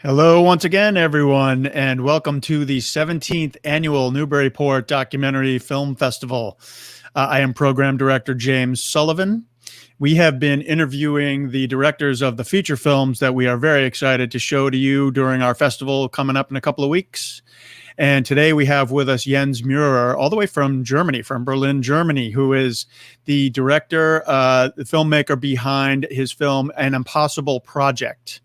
Hello once again, everyone, and welcome to the 17th Annual Newburyport Documentary Film Festival. I am Program Director James Sullivan. We have been interviewing the directors of the feature films that we are very excited to show to you during our festival coming up in a couple of weeks. And today we have with us Jens Meurer, all the way from Germany, from Berlin, Germany, who is the director, the filmmaker behind his film An Impossible Project.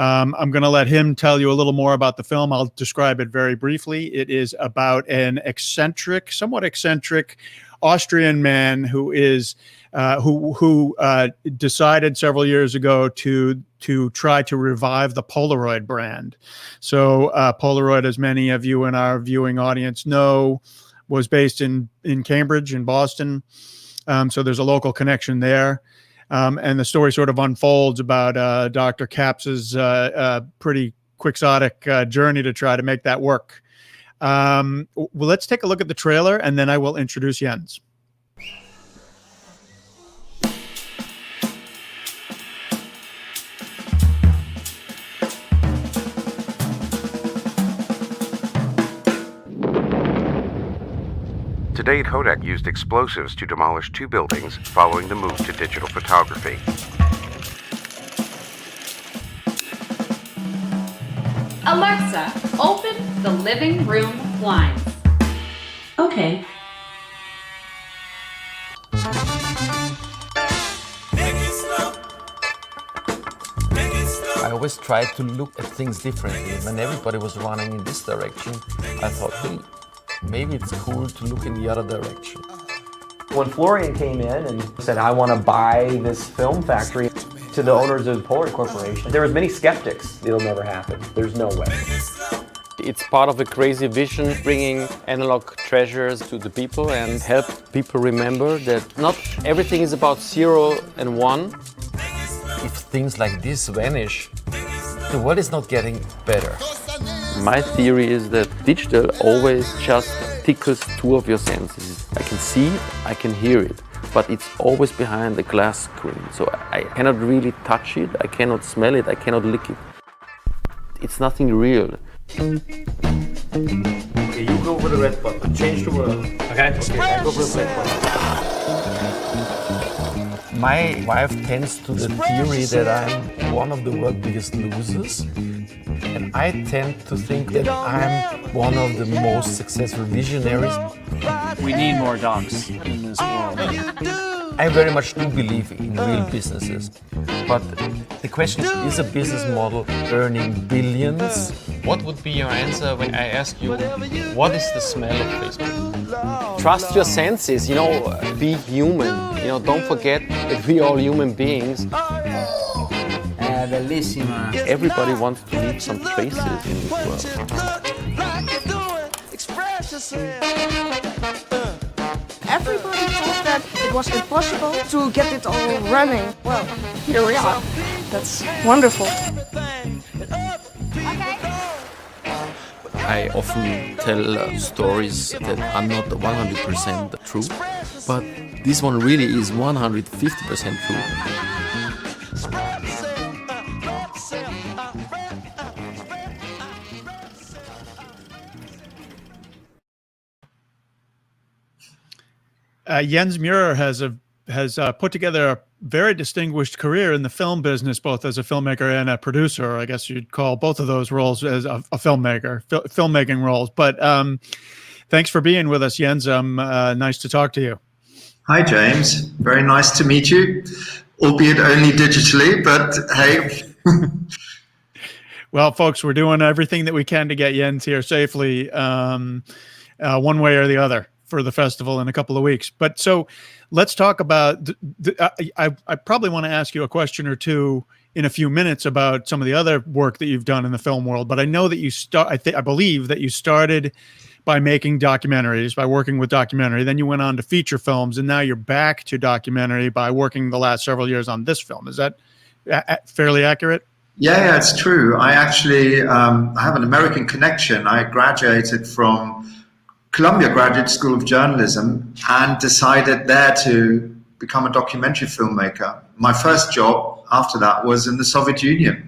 I'm going to let him tell you a little more about the film. I'll describe it very briefly. It is about an eccentric, somewhat eccentric Austrian man who is who decided several years ago to try to revive the Polaroid brand. So Polaroid, as many of you in our viewing audience know, was based in Cambridge, in Boston. So there's a local connection there. And the story sort of unfolds about Dr. Caps's pretty quixotic journey to try to make that work. Well, let's take a look at the trailer, and then I will introduce Jens. Today, Kodak used explosives to demolish 2 buildings following the move to digital photography. Alexa, open the living room blinds. Okay. I always tried to look at things differently. When everybody was running in this direction, I thought, hey, maybe it's cool to look in the other direction. When Florian came in and said, I want to buy this film factory, to the owners of the Polaroid Corporation, there was many skeptics. It'll never happen. There's no way. It's part of a crazy vision, bringing analog treasures to the people and help people remember that not everything is about 0 and 1. If things like this vanish, the world is not getting better. My theory is that digital always just tickles 2 of your senses. I can see it, I can hear it, but it's always behind the glass screen. So I cannot really touch it, I cannot smell it, I cannot lick it. It's nothing real. Okay, you go for the red button. Change the world. Okay, I go for the black button. My wife tends to the theory that I'm one of the world's biggest losers. And I tend to think that I'm one of the most successful visionaries. We need more dogs in this world. I very much do believe in real businesses. But the question is a business model earning billions? What would be your answer when I ask you, what is the smell of Facebook? Trust your senses, be human. Don't forget that we are all human beings. Bellissima. Everybody wants to leave some traces in this world. Everybody thought that it was impossible to get it all running. Well, here we are. That's wonderful. I often tell stories that are not 100% true, but this one really is 150% true. Jens Meurer has put together a very distinguished career in the film business, both as a filmmaker and a producer. I guess you'd call both of those roles as a filmmaker, filmmaking roles. But thanks for being with us, Jens. Nice to talk to you. Hi, James. Very nice to meet you, albeit only digitally, but hey. Well, folks, we're doing everything that we can to get Jens here safely, one way or the other, for the festival in a couple of weeks. But so let's talk about, I probably want to ask you a question or two in a few minutes about some of the other work that you've done in the film world. But I know that I believe that you started by making documentaries, by working with documentary. Then you went on to feature films, and now you're back to documentary by working the last several years on this film. Is that fairly accurate? Yeah, it's true. I actually I have an American connection. I graduated from Columbia Graduate School of Journalism and decided there to become a documentary filmmaker. My first job after that was in the Soviet Union,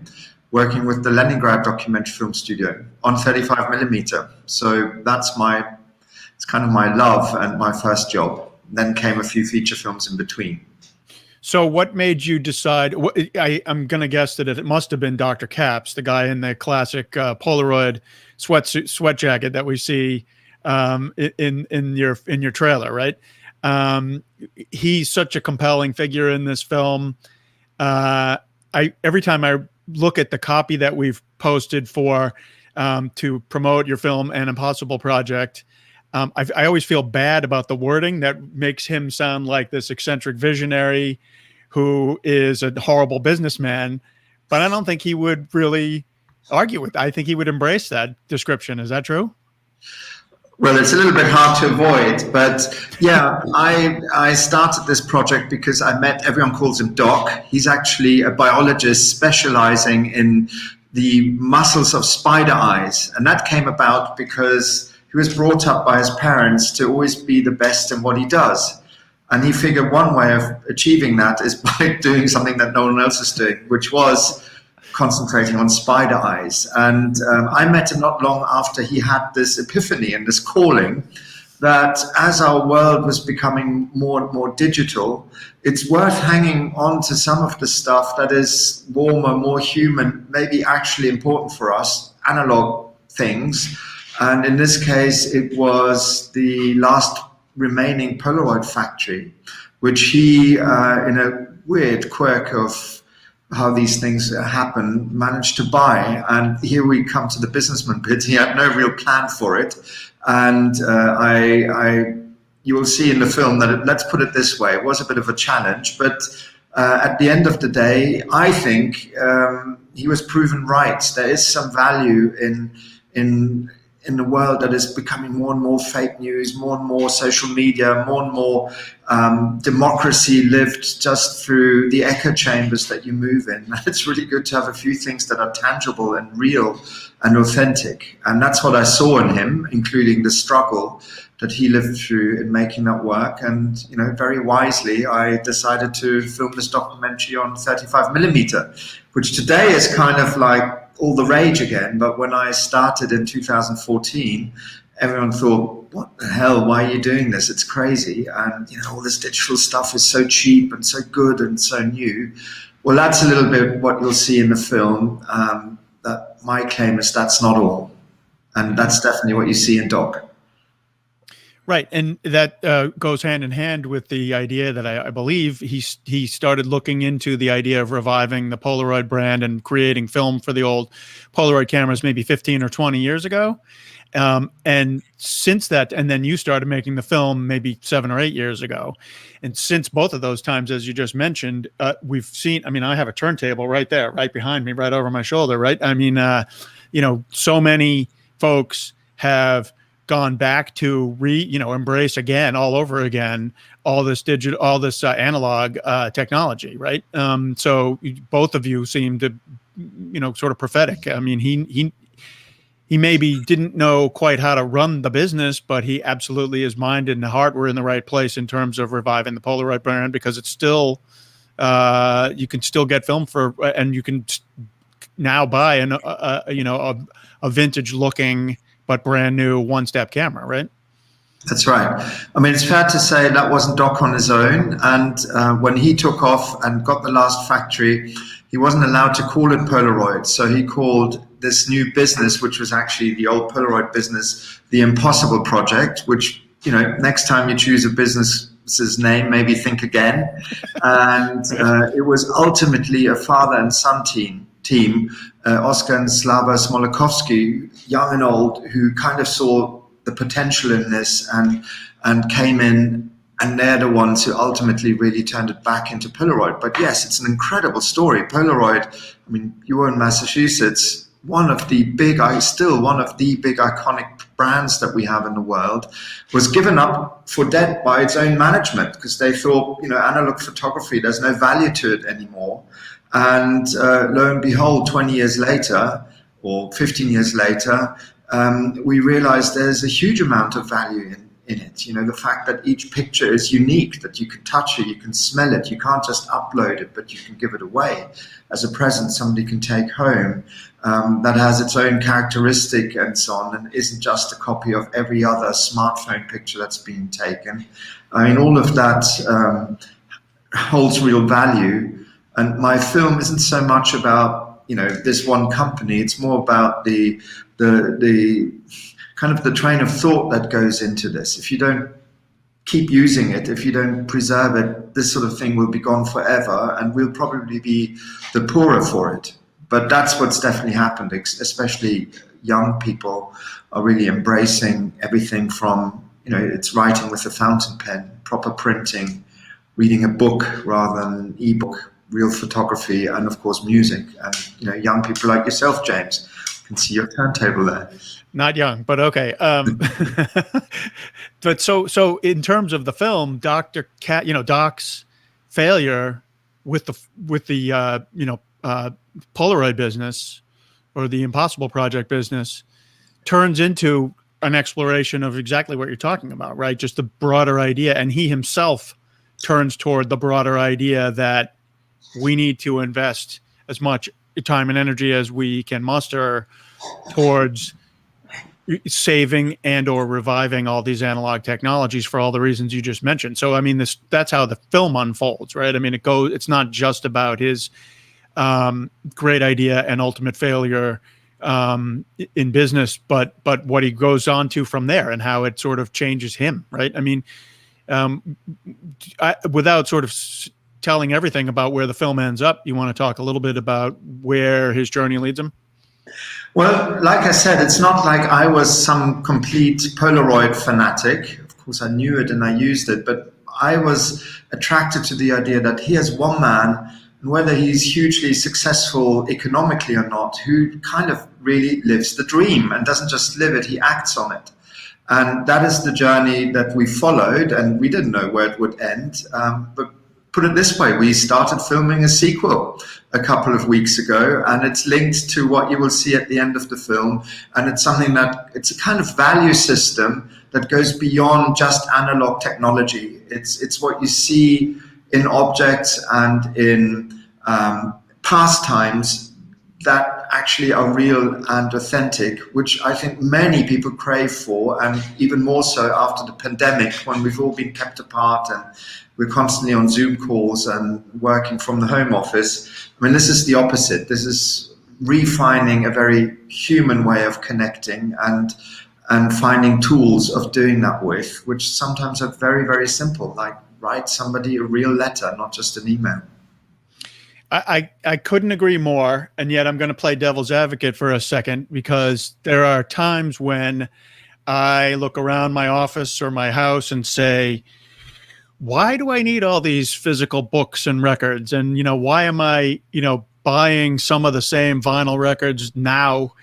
working with the Leningrad documentary film studio on 35mm. So it's kind of my love and my first job. Then came a few feature films in between. So what made you decide? I'm going to guess that it must have been Dr. Capps, the guy in the classic Polaroid sweat jacket that we see in your trailer, right? He's such a compelling figure in this film. Every time I look at the copy that we've posted for to promote your film, An Impossible Project, I always feel bad about the wording that makes him sound like this eccentric visionary who is a horrible businessman, but I don't think he would really argue with. I think he would embrace that description. Is that true? Well, it's a little bit hard to avoid, but yeah, I started this project because I met, everyone calls him Doc. He's actually a biologist specializing in the muscles of spider eyes. And that came about because he was brought up by his parents to always be the best in what he does. And he figured one way of achieving that is by doing something that no one else is doing, which was concentrating on spider eyes. And I met him not long after he had this epiphany and this calling that as our world was becoming more and more digital, it's worth hanging on to some of the stuff that is warmer, more human, maybe actually important for us, analog things. And in this case, it was the last remaining Polaroid factory, which he, in a weird quirk of how these things happen, managed to buy. And here we come to the businessman bit. He had no real plan for it. And you will see in the film that, let's put it this way, it was a bit of a challenge. But at the end of the day, I think he was proven right. There is some value in the world that is becoming more and more fake news, more and more social media, more and more democracy lived just through the echo chambers that you move in. It's really good to have a few things that are tangible and real and authentic. And that's what I saw in him, including the struggle that he lived through in making that work. And, you know, very wisely, I decided to film this documentary on 35mm, which today is kind of like all the rage again. But when I started in 2014, everyone thought, what the hell, why are you doing this? It's crazy. And, you know, all this digital stuff is so cheap and so good and so new. Well, that's a little bit what you'll see in the film. That my claim is that's not all. And that's definitely what you see in Doc. Right, and that goes hand in hand with the idea that I believe he started looking into the idea of reviving the Polaroid brand and creating film for the old Polaroid cameras maybe 15 or 20 years ago. And since that, and then you started making the film maybe 7 or 8 years ago. And since both of those times, as you just mentioned, we've seen, I mean, I have a turntable right there, right behind me, right over my shoulder, right? I mean, you know, so many folks have gone back to embrace again, all over again, all this digital, all this analog technology, right? So both of you seem to, you know, sort of prophetic. I mean, he maybe didn't know quite how to run the business, but he absolutely, his mind and heart were in the right place in terms of reviving the Polaroid brand, because it's still, you can still get film for, and you can now buy a vintage looking but brand new one-step camera, right? That's right. I mean, it's fair to say that wasn't Doc on his own. And when he took off and got the last factory, he wasn't allowed to call it Polaroid. So he called this new business, which was actually the old Polaroid business, the Impossible Project, which, you know, next time you choose a business's name, maybe think again. And it was ultimately a father and son team, Oscar and Slava Smolakowski, young and old, who kind of saw the potential in this and came in, and they're the ones who ultimately really turned it back into Polaroid. But yes, it's an incredible story. Polaroid, I mean, you were in Massachusetts, still one of the big iconic brands that we have in the world, was given up for dead by its own management because they thought, you know, analog photography, there's no value to it anymore. And lo and behold, 20 years later, or 15 years later, we realized there's a huge amount of value in it. You know, the fact that each picture is unique, that you can touch it, you can smell it, you can't just upload it, but you can give it away as a present somebody can take home, that has its own characteristic and so on, and isn't just a copy of every other smartphone picture that's been taken. I mean, all of that holds real value. And my film isn't so much about, you know, this one company. It's more about the kind of the train of thought that goes into this. If you don't keep using it, if you don't preserve it, this sort of thing will be gone forever, and we'll probably be the poorer for it. But that's what's definitely happened, especially young people are really embracing everything from, you know, it's writing with a fountain pen, proper printing, reading a book rather than an ebook, real photography, and of course music. And, you know, young people like yourself, James, can see your turntable there. Not young, but okay. But so in terms of the film, Doc's failure with the Polaroid business, or the Impossible Project business, turns into an exploration of exactly what you're talking about, right? Just the broader idea, and he himself turns toward the broader idea that we need to invest as much time and energy as we can muster towards saving and or reviving all these analog technologies for all the reasons you just mentioned. So, I mean, that's how the film unfolds, right? I mean, it's not just about his great idea and ultimate failure in business, but what he goes on to from there and how it sort of changes him, right? I mean, without sort of telling everything about where the film ends up, you want to talk a little bit about where his journey leads him? Well, like I said, it's not like I was some complete Polaroid fanatic. Of course, I knew it and I used it, but I was attracted to the idea that here's one man, and whether he's hugely successful economically or not, who kind of really lives the dream and doesn't just live it, he acts on it. And that is the journey that we followed, and we didn't know where it would end. But put it this way, we started filming a sequel a couple of weeks ago, and it's linked to what you will see at the end of the film. And it's something it's a kind of value system that goes beyond just analog technology. It's what you see in objects and in pastimes that actually are real and authentic, which I think many people crave for, and even more so after the pandemic, when we've all been kept apart and we're constantly on Zoom calls and working from the home office. I mean, this is the opposite. This is refining a very human way of connecting and finding tools of doing that with, which sometimes are very, very simple, like write somebody a real letter, not just an email. I couldn't agree more, and yet I'm going to play devil's advocate for a second, because there are times when I look around my office or my house and say, why do I need all these physical books and records? And, you know, why am I, buying some of the same vinyl records now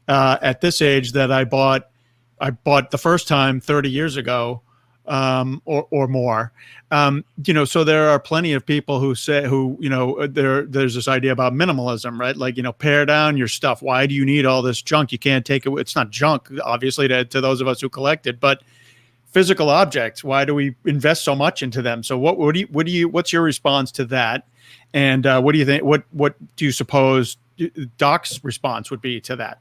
at this age that I bought the first time 30 years ago or more? So there are plenty of people who say, there's this idea about minimalism, right? Like, pare down your stuff. Why do you need all this junk? You can't take it. It's not junk, obviously, to those of us who collect it, but physical objects, why do we invest so much into them? So what's your response to that? And what do you think, what do you suppose Doc's response would be to that?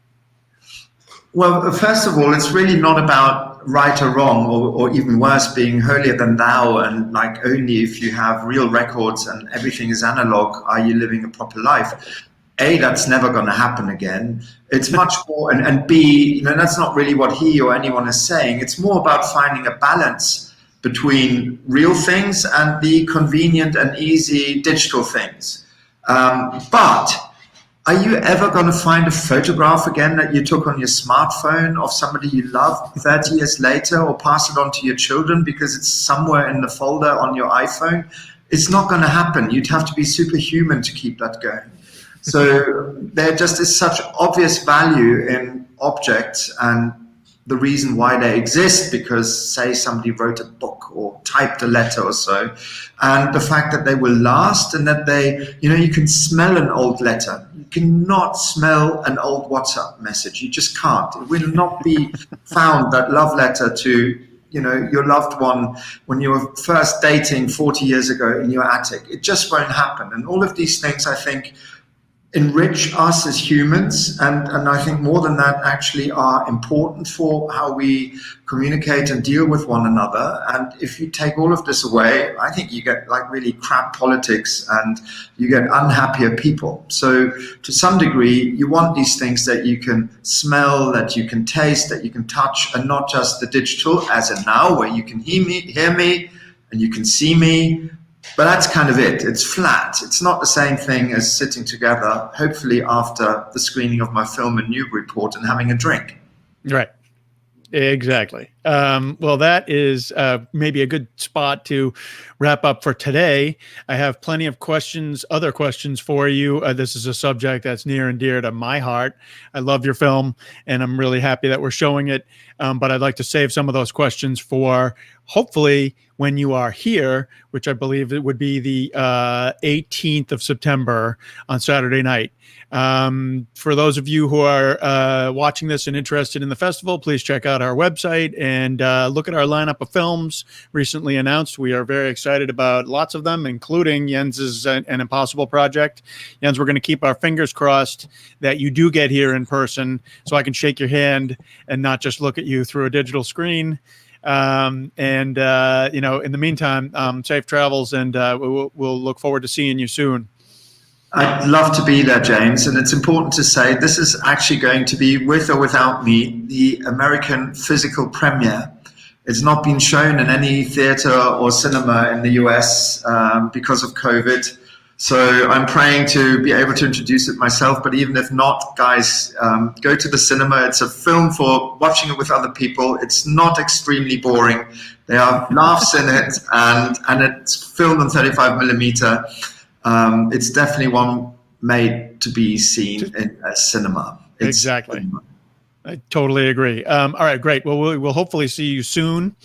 Well, first of all, it's really not about right or wrong, or even worse, being holier than thou, and like only if you have real records and everything is analog, are you living a proper life? A, that's never going to happen again. It's much more, and B, that's not really what he or anyone is saying. It's more about finding a balance between real things and the convenient and easy digital things. But are you ever going to find a photograph again that you took on your smartphone of somebody you love 30 years later, or pass it on to your children because it's somewhere in the folder on your iPhone? It's not going to happen. You'd have to be superhuman to keep that going. So there just is such obvious value in objects and the reason why they exist, because say somebody wrote a book or typed a letter or so, and the fact that they will last, and that they, you can smell an old letter. You cannot smell an old WhatsApp message. You just can't. It will not be found, that love letter to your loved one when you were first dating 40 years ago in your attic. It just won't happen. And all of these things, I think, enrich us as humans, and I think more than that actually are important for how we communicate and deal with one another. And if you take all of this away, I think you get like really crap politics and you get unhappier people. So to some degree, you want these things that you can smell, that you can taste, that you can touch, and not just the digital as in now, where you can hear me and you can see me. But that's kind of it. It's flat. It's not the same thing as sitting together, hopefully after the screening of my film in Newburyport and having a drink. Right. Exactly. Well, that is maybe a good spot to wrap up for today. I have plenty of other questions for you. This is a subject that's near and dear to my heart. I love your film, and I'm really happy that we're showing it. But I'd like to save some of those questions for hopefully when you are here, which I believe it would be the 18th of September on Saturday night. For those of you who are watching this and interested in the festival, please check out our website and look at our lineup of films recently announced. We are very excited about lots of them, including Jens's An Impossible Project. Jens, we're going to keep our fingers crossed that you do get here in person so I can shake your hand and not just look at you through a digital screen. In the meantime, safe travels, and we'll look forward to seeing you soon. I'd love to be there, James. And it's important to say this is actually going to be, with or without me, the American physical premiere. It's not been shown in any theater or cinema in the US because of COVID. So I'm praying to be able to introduce it myself. But even if not, guys, go to the cinema. It's a film for watching it with other people. It's not extremely boring. There are laughs in it, and it's filmed on 35 millimeter. It's definitely one made to be seen in a cinema. Exactly. I totally agree. All right, great. Well, we'll hopefully see you soon.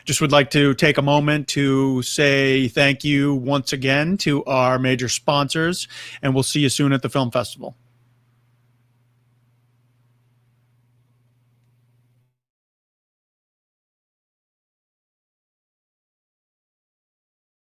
Just would like to take a moment to say thank you once again to our major sponsors, and we'll see you soon at the film festival.